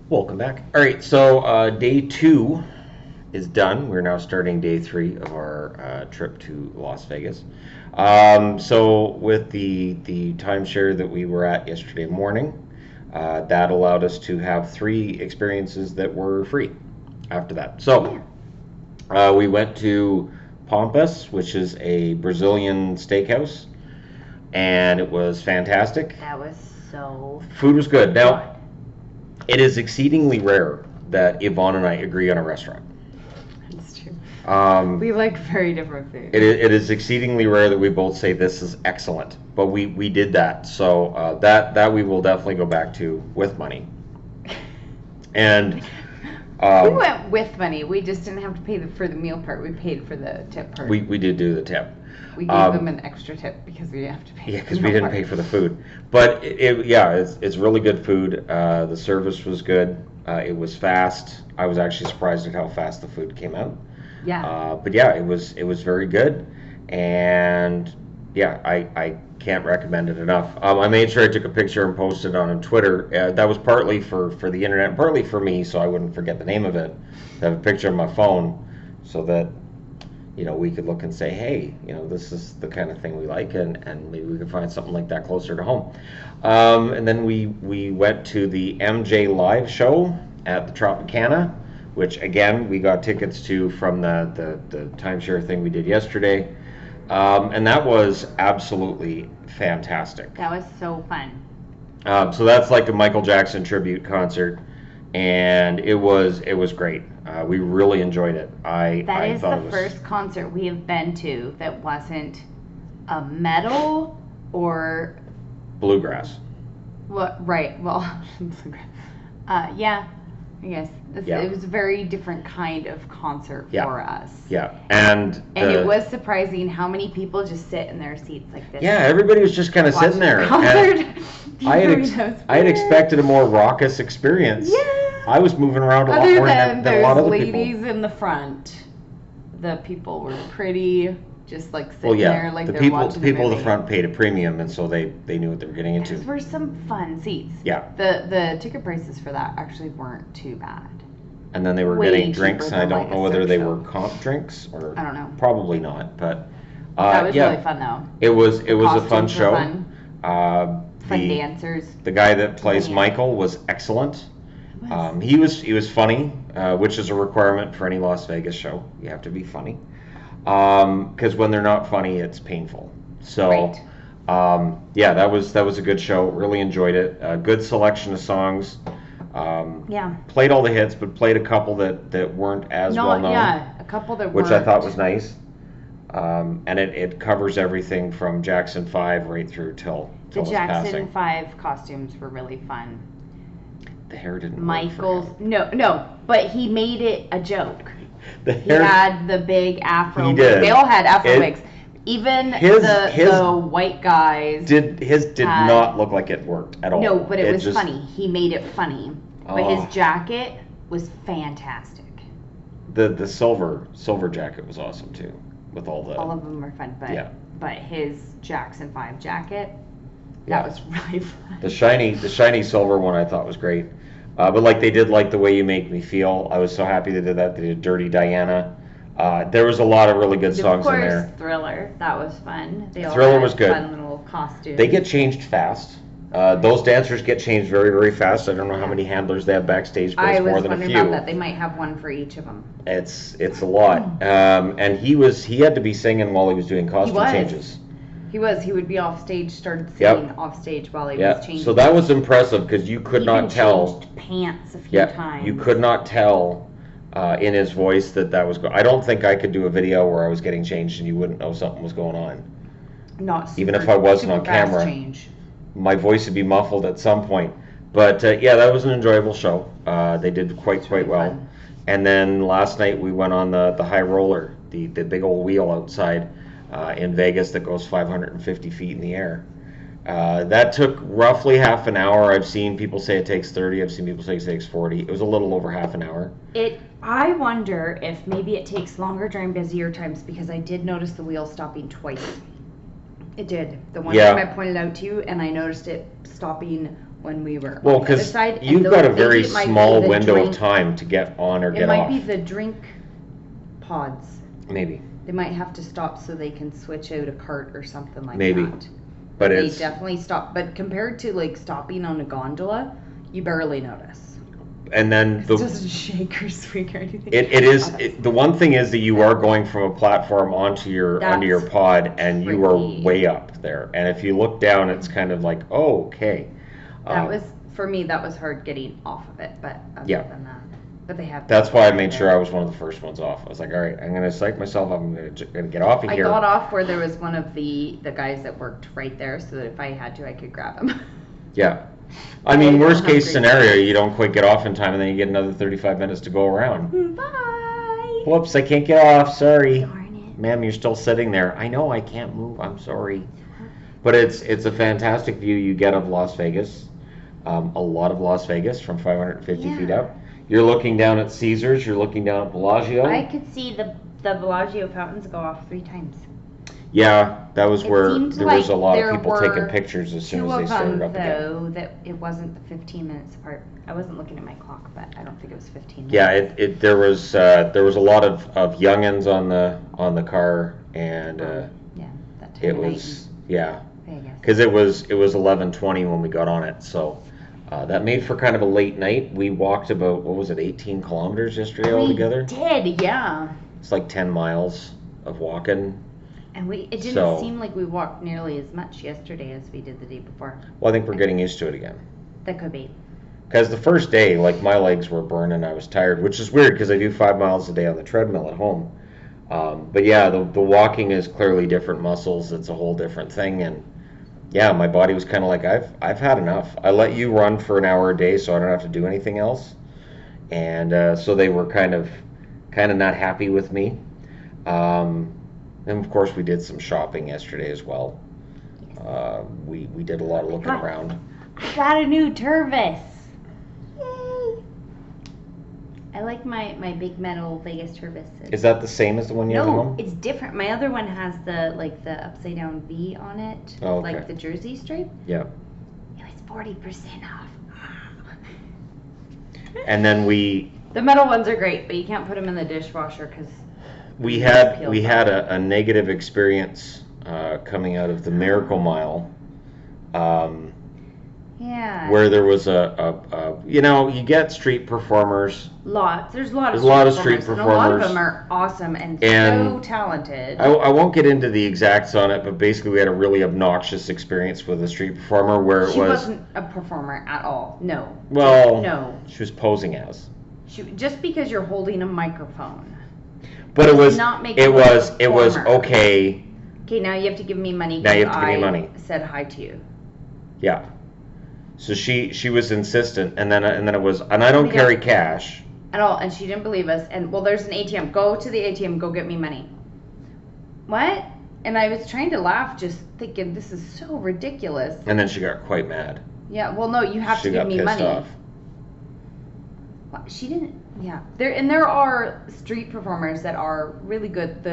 Welcome back. All right, so day 2 is done. We're now starting day 3 of our trip to Las Vegas. So with the timeshare that we were at yesterday morning, that allowed us to have 3 experiences that were free after that. So we went to Pampas, which is a Brazilian steakhouse, and it was fantastic. That was so Food was good. Now, it is exceedingly rare that Yvonne and I agree on a restaurant. That's true. Um, We like very different food. it is exceedingly rare that we both say this is excellent, but we did that. So that we will definitely go back to with money. And We went with money. We just didn't have to pay for the meal part. We paid for the tip part. we did do the tip. We gave them an extra tip because we didn't have to pay. Yeah, because we didn't pay for the food. But it's really good food. The service was good. It was fast. I was actually surprised at how fast the food came out. Yeah. But yeah, it was very good, and yeah, I can't recommend it enough. I made sure I took a picture and posted it on Twitter. That was partly for the internet, partly for me, so I wouldn't forget the name of it. I have a picture on my phone, so that we could look and say, hey, this is the kind of thing we like, and maybe we can find something like that closer to home. And then we went to the MJ Live show at the Tropicana, which again we got tickets to from the timeshare thing we did yesterday, and that was absolutely fantastic. That was so fun. So that's like a Michael Jackson tribute concert, and it was great. We really enjoyed it. That is the first concert we have been to that wasn't a metal or bluegrass. Right. Well, yeah, I guess Yeah. it was a very different kind of concert Yeah. for us. Yeah, and it was surprising how many people just sit in their seats like this. Yeah, everybody was just kind of sitting there. Concert. I had expected a more raucous experience. Yeah. I was moving around a lot Other more than than a lot of other people. ladies in the front, the people were pretty, just like sitting Well, yeah, there like the they're people watching in the movie. front paid a premium, and so they knew what they were getting into. Those were some fun seats. Yeah. The ticket prices for that actually weren't too bad. And then they were Way getting cheaper drinks, and I than, don't like, know a whether Cirque they show. were comp drinks or I don't know. Probably not, but That was yeah, really fun though. It was a fun Costumes were show. fun. Fun The dancers. the guy that plays Yeah. Michael was excellent. It was. He was funny, which is a requirement for any Las Vegas show. You have to be funny, because when they're not funny, it's painful. So, Right. yeah, that was a good show. Really enjoyed it. A good selection of songs. Yeah. Played all the hits, but played a couple that weren't as well known. Yeah, a couple that which I weren't. thought was nice. And it covers everything from Jackson 5 right through till The his Jackson passing. 5 costumes were really fun. The hair didn't work for Michael's him. no, but he made it a joke. The He hair, had the big afro He wig. did. They all had afro It- wigs. Even his the white guys. did had- not look like it worked at all. No, but it was just- funny. He made it funny. But Oh. his jacket was fantastic. The silver jacket was awesome too, with all the All of them were fun, but Yeah. his Jackson 5 jacket, Yeah. that was really fun. the shiny silver one I thought was great. But like they did like The Way You Make Me Feel. I was so happy they did that. They did Dirty Diana. There was a lot of really good songs Of course, in there. Thriller, that was fun. They all Thriller had was good. Fun little costumes. They get changed fast. Those dancers get changed very, very fast. I don't know how many handlers they have backstage, but I it's was more than a wondering few. about that. They might have one for each of them. It's a lot. And he had to be singing while he was doing costume was. changes. He would be off stage, started Yep. singing off stage while he Yeah. was changing. So that was impressive because you could He not even tell. changed pants a few Yeah, times. you could not tell in his voice that was. I don't think I could do a video where I was getting changed and you wouldn't know something was going on. Not super, Even if I wasn't super on fast camera. Change. My voice would be muffled at some point. But yeah, that was an enjoyable show. They did quite really well. fun. And then last night we went on the high roller, the big old wheel outside in Vegas that goes 550 feet in the air. That took roughly half an hour. I've seen people say it takes 30. I've seen people say it takes 40. It was a little over half an hour. I wonder if maybe it takes longer during busier times because I did notice the wheel stopping twice. It did. The one Yeah. time I pointed out to you, and I noticed it stopping when we were Well, on the other because side. you've And got a think very it might be small the window drink- of time to get on or It get might off. be the drink pods. Maybe. They might have to stop so they can switch out a cart or something like Maybe. that. But they it's definitely stop. But compared to like stopping on a gondola, you barely notice. and then It the doesn't shake or swing or anything. it is the one thing is that you are going from a platform onto your That's pod, and you are tricky. way up there. And if you look down, it's kind of like, oh, okay. That was for me. That was hard getting off of it, but other Yeah. than that, but they have. That's why I made sure I was one of the first ones off. I was like, all right, I'm gonna psych myself up. I'm gonna get off of I here. got off where there was one of the guys that worked right there, so that if I had to, I could grab him. Yeah. I mean, I'm worst case hungry. scenario, you don't quite get off in time, and then you get another 35 minutes to go around. Bye. Whoops, I can't get off. Sorry. Darn it. Ma'am, you're still sitting there. I know I can't move. I'm sorry. But it's a fantastic view you get of Las Vegas. A lot of Las Vegas from 550 feet Yeah. up. You're looking down at Caesars. You're looking down at Bellagio. I could see the Bellagio fountains go off 3 times. Yeah, that was It where seemed there was a like lot there of people were taking pictures as soon 2 as they of started them, up again. though, that it wasn't the 15 minutes apart. I wasn't looking at my clock, but I don't think it was 15 minutes. Yeah, there was a lot of youngins on the car, and Yeah, that time it of night was yeah, in Vegas. because it was 11:20 when we got on it, so that made for kind of a late night. We walked about, what was it, 18 kilometers yesterday altogether. We did, yeah. It's like 10 miles of walking. And it didn't So- seem like we walked nearly as much yesterday as we did the day before. Well, I think we're getting used to it again. That could be. Because the first day, like, my legs were burning, I was tired, which is weird because I do 5 miles a day on the treadmill at home. But yeah, the walking is clearly different muscles. It's a whole different thing, and yeah, my body was kind of like, I've had enough. I let you run for an hour a day, so I don't have to do anything else. And so they were kind of not happy with me. And of course, we did some shopping yesterday as well. We did a lot of looking around. I got a new Turvis. Yay! I like my big metal Vegas Turvis. Is that the same as the one you have at No, home? it's different. My other one has the upside down V on it, Oh, okay. like the jersey stripe. Yeah. It was 40% off. And then we The metal ones are great, but you can't put them in the dishwasher because had a negative experience coming out of the Miracle Mile. yeah, Where there was you get street performers. there's a lot of street and a lot of performers. them are awesome and so And talented. I won't get into the exacts on it, but basically we had a really obnoxious experience with a street performer where She wasn't a performer at all. No. Well, No. she was posing as. Just because you're holding a microphone. But it was not make it her was a it was performer. okay. Okay, now you have to give me money. Now you 'cause have to give me I money. Said hi to you. Yeah. So she was insistent, and then it was, and I don't We carry don't- cash. At all, and she didn't believe us. And well, there's an ATM. Go to the ATM. Go get me money. What? And I was trying to laugh, just thinking this is so ridiculous. And then she got quite mad. Yeah. Well, no, you have She to give got me pissed money. off. Well, she didn't. Yeah. There are street performers that are really good.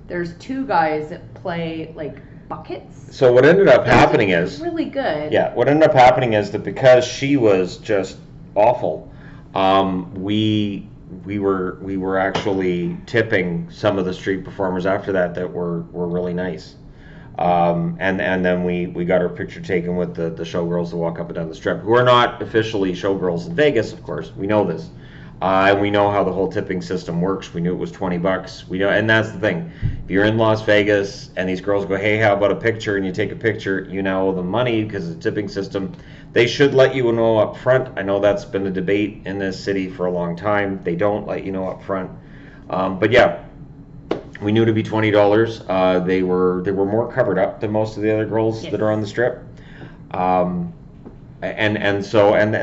There's 2 guys that play like buckets. So what ended up happening is, really good. yeah, what ended up happening is that because she was just awful, we were actually tipping some of the street performers after that were really nice. And then we got our picture taken with the showgirls that walk up and down the strip, who are not officially showgirls in Vegas, of course. We know this. And we know how the whole tipping system works. We knew it was $20. We know, and that's the thing. If you're in Las Vegas and these girls go, "Hey, how about a picture?" and you take a picture, you now owe them money because of the tipping system. They should let you know up front. I know that's been a debate in this city for a long time. They don't let you know up front. But yeah, we knew to be $20. They were more covered up than most of the other girls Yes. that are on the strip. And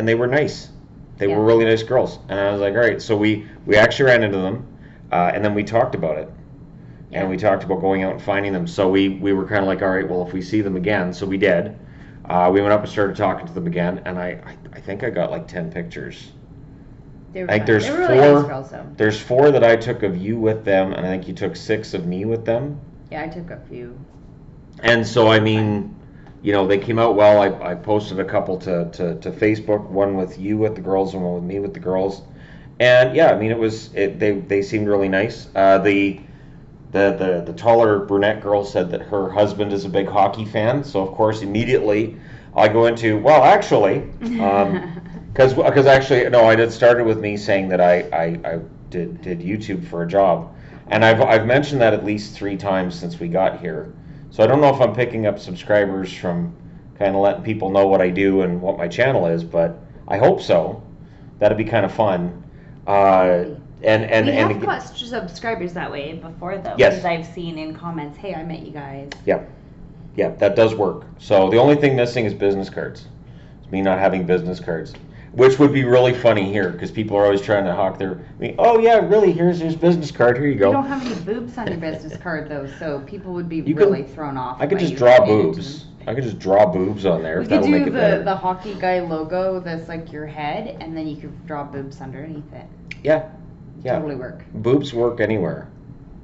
they were nice. They were really nice girls, and I was like, all right. So we actually ran into them, and then we talked about it, and we talked about going out and finding them. So we were kind of like, all right, well, if we see them again, so we did. We went up and started talking to them again, and I think I got like 10 pictures. They were I think fun. there's They were really four. nice girls, though. There's 4 that I took of you with them, and I think you took 6 of me with them. Yeah, I took a few. And so I mean, they came out well. I posted a couple to Facebook, one with you with the girls and one with me with the girls. And yeah, I mean, they seemed really nice. The taller brunette girl said that her husband is a big hockey fan, so of course immediately I go into, well, actually, because actually no, it started with me saying that I did YouTube for a job, and I've mentioned that at least 3 times since we got here. So I don't know if I'm picking up subscribers from kind of letting people know what I do and what my channel is, but I hope so. That'd be kind of fun. And we have and got subscribers that way before, though. Yes. Because I've seen in comments, hey, I met you guys. yeah, that does work. So the only thing missing is business cards. It's me not having business cards, which would be really funny here because people are always trying to hawk oh yeah, really, here's your business card, here you go. You don't have any boobs on your business card though, so people would be You really can- thrown off. I could by just you draw handing it to boobs. them. I could just draw boobs on there We if could that'll make do it better. the hockey guy logo that's like your head, and then you could draw boobs underneath it. Yeah. Totally work. Boobs work anywhere.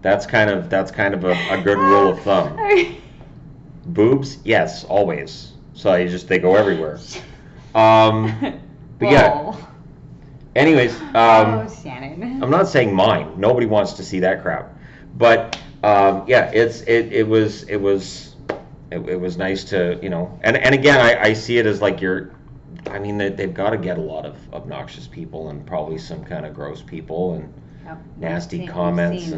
That's kind of a good rule of thumb. Boobs, yes, always. So they go everywhere. But yeah. Well, Anyways, oh, Shannon. I'm not saying mine. Nobody wants to see that crap. But yeah, it was nice to, and again, I see it as like I mean, they've got to get a lot of obnoxious people and probably some kind of gross people and Yep. nasty comments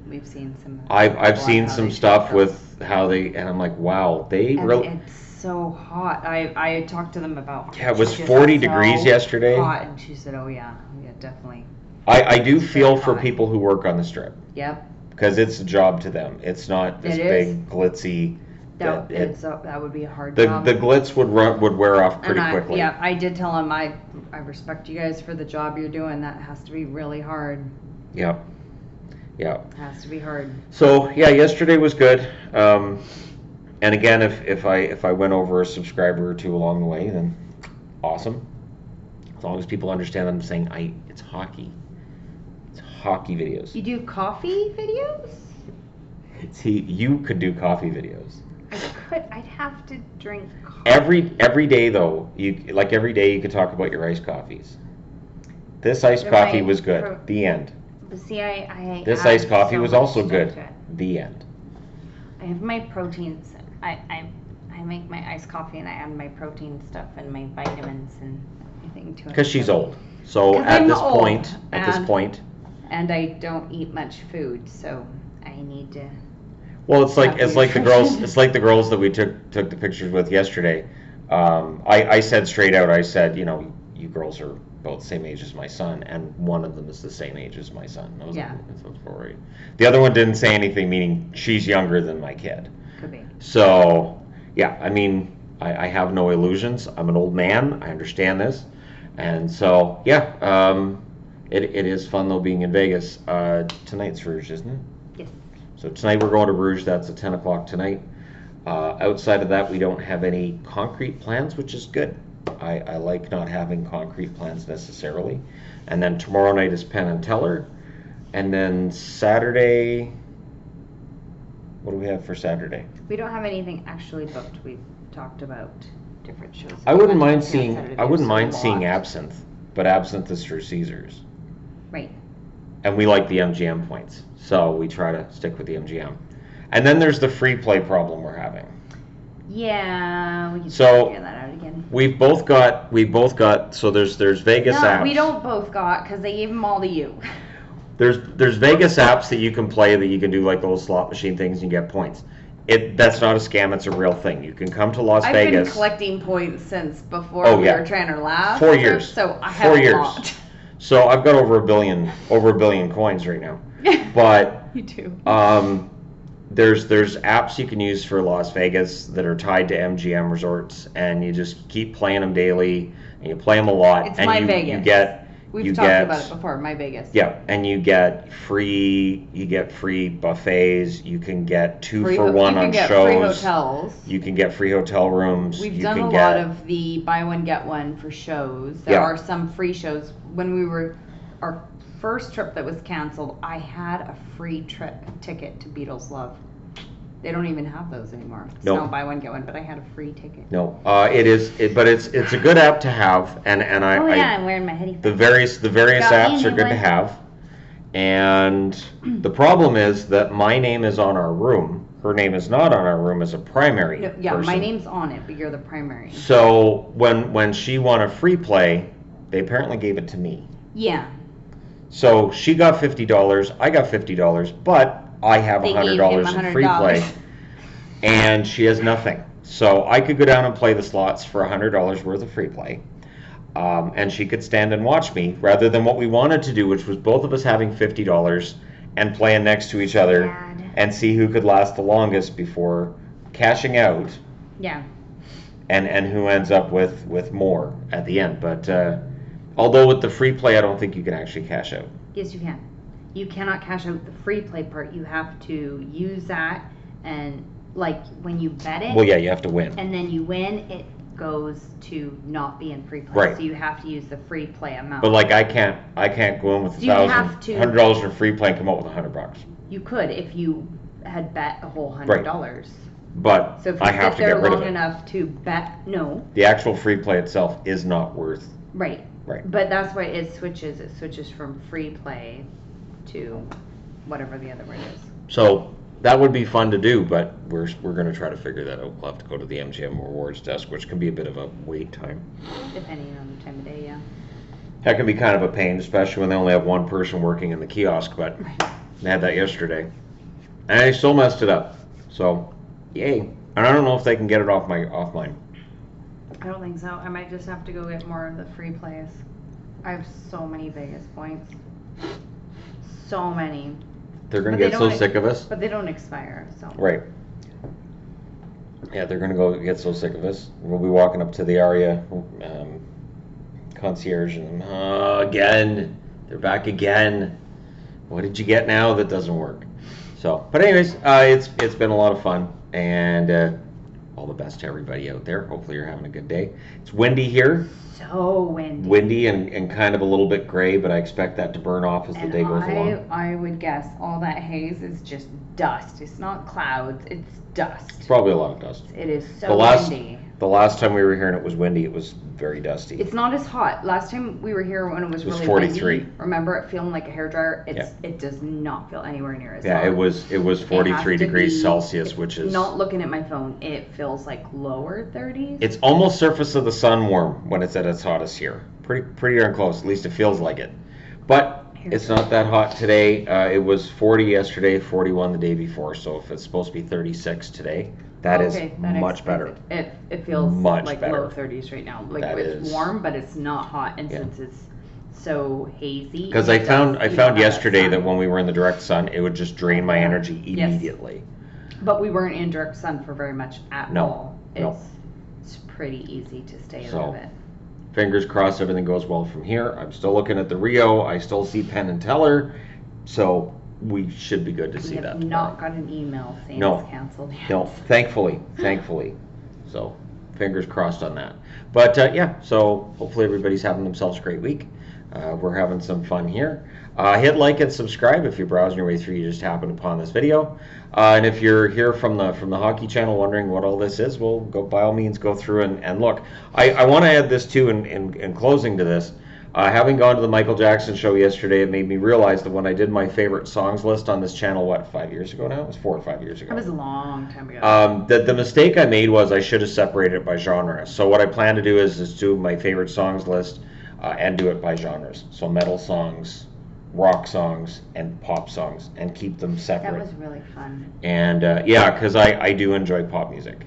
We've seen some. I've seen how some they stuff treat with how and I'm like, wow, they And really. it's so hot. I talked to them about. Yeah, it was she just 40 so degrees yesterday. Hot, and she said, "Oh yeah, definitely." I do It's feel very for hot. people who work on the strip Yep. because it's a job to them. It's not this It is. big glitzy. That would be a hard The job. glitz would wear off pretty and quickly. Yeah, I did tell him I respect you guys for the job you're doing. That has to be really hard. Yeah. Yeah. Has to be hard. So yeah, yesterday was good. And again, if I went over a subscriber or two along the way, then awesome. As long as people understand that I'm saying it's hockey. It's hockey videos. You do coffee videos? See, you could do coffee videos. I could. I'd have to drink coffee. Every day though, every day you could talk about your iced coffees. This iced They're coffee my was good. pro- The end. But see, I This add iced coffee so was much also stuff good. to it. The end. I have my proteins. I make my iced coffee and I add my protein stuff and my vitamins and everything to it. Because she's old. So 'Cause at I'm this old, point, and- And I don't eat much food, so I need to. well, it's like Have the girls. nutrition. It's like the girls that we took the pictures with yesterday. I said straight out. I said, you girls are about the same age as my son, and one of them is the same age as my son. I was Yeah. like, that's right. The other one didn't say anything, meaning she's younger than my kid. Could be. So, yeah, I mean, I have no illusions. I'm an old man. I understand this. And so, yeah, it is fun, though, being in Vegas. Tonight's Rouge, isn't it? Yes. So tonight we're going to Rouge. That's at 10 o'clock tonight. Outside of that, we don't have any concrete plans, which is good. I like not having concrete plans necessarily. And then tomorrow night is Penn and Teller. And then Saturday, what do we have for Saturday? We don't have anything actually booked. We've talked about different shows. I wouldn't We went mind to seeing Saturday, I wouldn't there's a mind lot. seeing Absinthe, but Absinthe is through Caesars. Right. And we like the MGM points, so we try to stick with the MGM. And then there's the free play problem we're having. Yeah, we can So- figure that out again. We've both got so there's Vegas No, apps. we don't both got because they gave them all to you. There's Vegas apps that you can play that you can do like little slot machine things and you get points. That's not a scam, it's a real thing. You can come to Las I've Vegas. been collecting points since before Oh, we yeah. were trying to laugh. 4 years. So I have 4 a years. lot. So I've got over a billion coins right now. But You too. there's apps you can use for Las Vegas that are tied to MGM resorts, and you just keep playing them daily, and you play them a lot. It's and My you Vegas. We've you talked get- about it before. My Vegas. Yeah, and you get free buffets. You can get two for one you can on get shows. free hotels. You can get free hotel rooms. We've you done can a get, lot of the buy one get one for shows. There Yeah. are some free shows. When we were our first trip that was canceled, I had a free ticket to Beatles Love. They don't even have those anymore. It's No. not buy one get one, but I had a free ticket. No, but it's a good app to have, and Oh yeah, I I'm wearing my hoodie. the various Got me a apps are new good to one. have. And the problem is that my name is on our room. Her name is not on our room as a primary No, yeah, person. my name's on it, but you're the primary. So when she won a free play, they apparently gave it to me. Yeah. So she got $50, I got $50, but I have They gave $100 him in free play, $100. and she has nothing. So I could go down and play the slots for $100 worth of free play, and she could stand and watch me, rather than what we wanted to do, which was both of us having $50 and playing next to each other Sad. and see who could last the longest before cashing out, Yeah. and who ends up with more at the end. But although with the free play, I don't think you can actually cash out. Yes, you can. You cannot cash out the free play part. You have to use that, and like when you bet it, Well, yeah, you have to win. and then you win, it goes to not be in free play. Right. So you have to use the free play amount. But like I can't go in with So you have to- $100 for free play and come up with $100. you could if you had bet a whole $100. But So if you I have sit to there get rid of long it. enough to bet, no, The actual free play itself is not worth. right. Right. But that's why it switches. It switches from free play to whatever the other word is. So that would be fun to do, but we're going to try to figure that out. We'll have to go to the MGM rewards desk, which can be a bit of a wait time. Depending on the time of day, yeah. That can be kind of a pain, especially when they only have one person working in the kiosk, but they had that yesterday. And I still messed it up. So, yay. And I don't know if they can get it off mine. I don't think so. I might just have to go get more of the free plays. I have so many Vegas points. So many. They're going But to they get so don't- sick of us. But they don't expire, so. Right. Yeah, they're going to go get so sick of us. We'll be walking up to the Aria concierge and again, they're back again. What did you get now that doesn't work? So, but anyways, it's been a lot of fun, and all the best to everybody out there. Hopefully you're having a good day. It's windy here. So windy. Windy and kind of a little bit gray, but I expect that to burn off as the And day goes along. I would guess all that haze is just dust. It's not clouds, it's dust. It's probably a lot of dust. It is so windy. The last time we were here and it was windy, it was very dusty. It's not as hot. Last time we were here when it was It was really 43. windy, remember it feeling like a hairdryer? Yeah. It does not feel anywhere near as Yeah, hot. it was It has 43 to degrees be- Celsius, which is Not looking at my phone, it feels like lower 30s. it's almost surface of the sun warm when it's at its hottest here. Pretty darn close. At least it feels like it. But it's not that hot today. It was 40 yesterday, 41 the day before. So if it's supposed to be 36 today, that is that much explains better. It feels Much like better. low 30s right now. Like That it's is- warm, but it's not hot. And Yeah. since it's so hazy. Because it I does- found you don't have yesterday that sun. when we were in the direct sun, it would just drain my Yeah. energy Yes. immediately. But we weren't in direct sun for very much at No, all. no. It's pretty easy to stay So, out of it. Fingers crossed everything goes well from here. I'm still looking at the Rio. I still see Penn and Teller. So we should be good to see We that. have not got an email saying No. it's canceled yet. No, thankfully. So fingers crossed on that. But yeah, so hopefully everybody's having themselves a great week. We're having some fun here. Hit like and subscribe if you're browsing your way through. You just happened upon this video. And if you're here from the hockey channel wondering what all this is, well, go by all means go through and look. I want to add this too in closing to this. Having gone to the Michael Jackson show yesterday, it made me realize that when I did my favorite songs list on this channel, 5 years ago now? It was 4 or 5 years ago. That was a long time ago. The mistake I made was I should have separated it by genre. So what I plan to do is do my favorite songs list and do it by genres. So metal songs, rock songs, and pop songs, and keep them separate. That was really fun. And yeah, because I do enjoy pop music.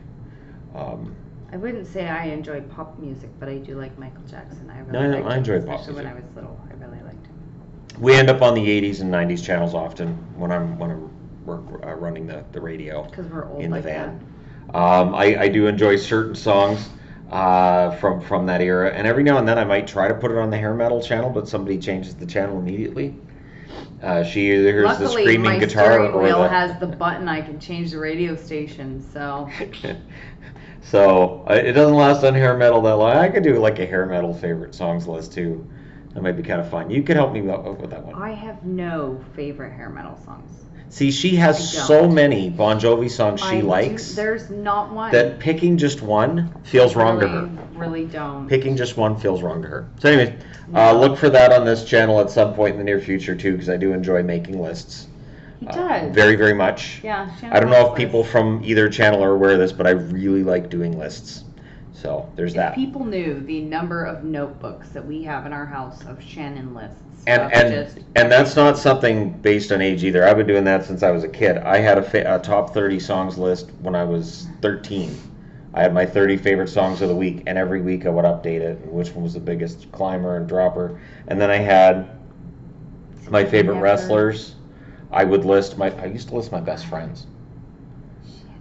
I wouldn't say I enjoy pop music, but I do like Michael Jackson. I No, really no, liked I him, enjoy pop especially when I music. was little. I really liked him. We end up on the 80s and 90s channels often when I'm running the radio Because we're old in the like van. I do enjoy certain songs from that era, and every now and then I might try to put it on the hair metal channel, but somebody changes the channel immediately. She either hears Luckily, the screaming my guitar steering or wheel the... has the button I can change the radio station, so. So it doesn't last on hair metal that long. I could do like a hair metal favorite songs list too. That might be kind of fun. You could help me with that one. I have no favorite hair metal songs. See, she has I so don't. many Bon Jovi songs she likes There's not one. that picking just one feels wrong to her. Really don't. Picking just one feels wrong to her. So anyways, No. look for that on this channel at some point in the near future too, because I do enjoy making lists. He does. Very, very much. Yeah. I don't know if people from either channel are aware of this, but I really like doing lists. So there's If that. people knew the number of notebooks that we have in our house of Shannon lists. And just and that's not something based on age either. I've been doing that since I was a kid. I had a top 30 songs list when I was 13. I had my 30 favorite songs of the week, and every week I would update it, and which one was the biggest climber and dropper. And then I had my favorite wrestlers. I used to list my best friends.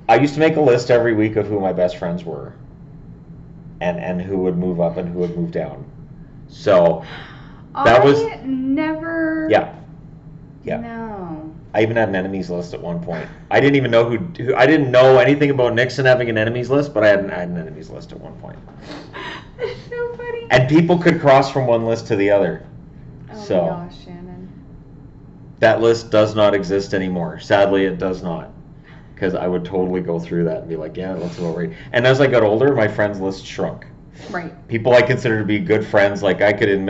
I used to make a list every week of who my best friends were, and who would move up and who would move down. So that was never. yeah. No. I even had an enemies list at one point. I didn't even know who I didn't know anything about Nixon having an enemies list, but I had an enemies list at one point. That's so funny. And people could cross from one list to the other. Oh So my gosh, Shannon. that list does not exist anymore. Sadly, it does not. Because I would totally go through that and be like, yeah, that's about right. And as I got older, my friends list shrunk. Right. People I consider to be good friends, like I could in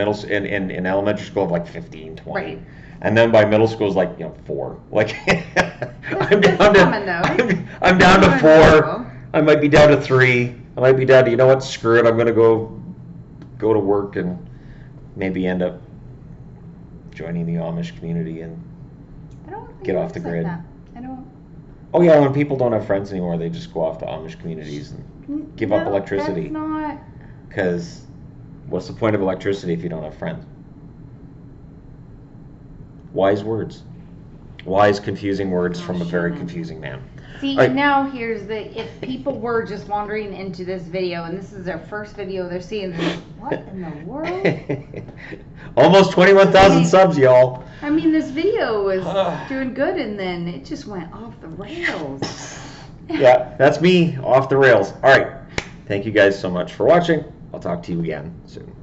elementary school have like 15, 20. Right. And then by middle school is like 4. Like I'm That's down common, to though. I'm down to Common, 4. though. I might be down to 3. I might be down to, you know what, screw it. I'm gonna go to work and maybe end up joining the Amish community and I don't think get it off the works like grid. that. I don't. Oh yeah, when people don't have friends anymore, they just go off to Amish communities and give up No, electricity. That's not. Because what's the point of electricity if you don't have friends? Wise words. Wise, confusing words from a very confusing man. See, All right. now here's the, if people were just wandering into this video and this is their first video they're seeing, they're like, what in the world? Almost 21,000 subs, y'all. I mean, this video was doing good and then it just went off the rails. Yeah, that's me, off the rails. All right. Thank you guys so much for watching. I'll talk to you again soon.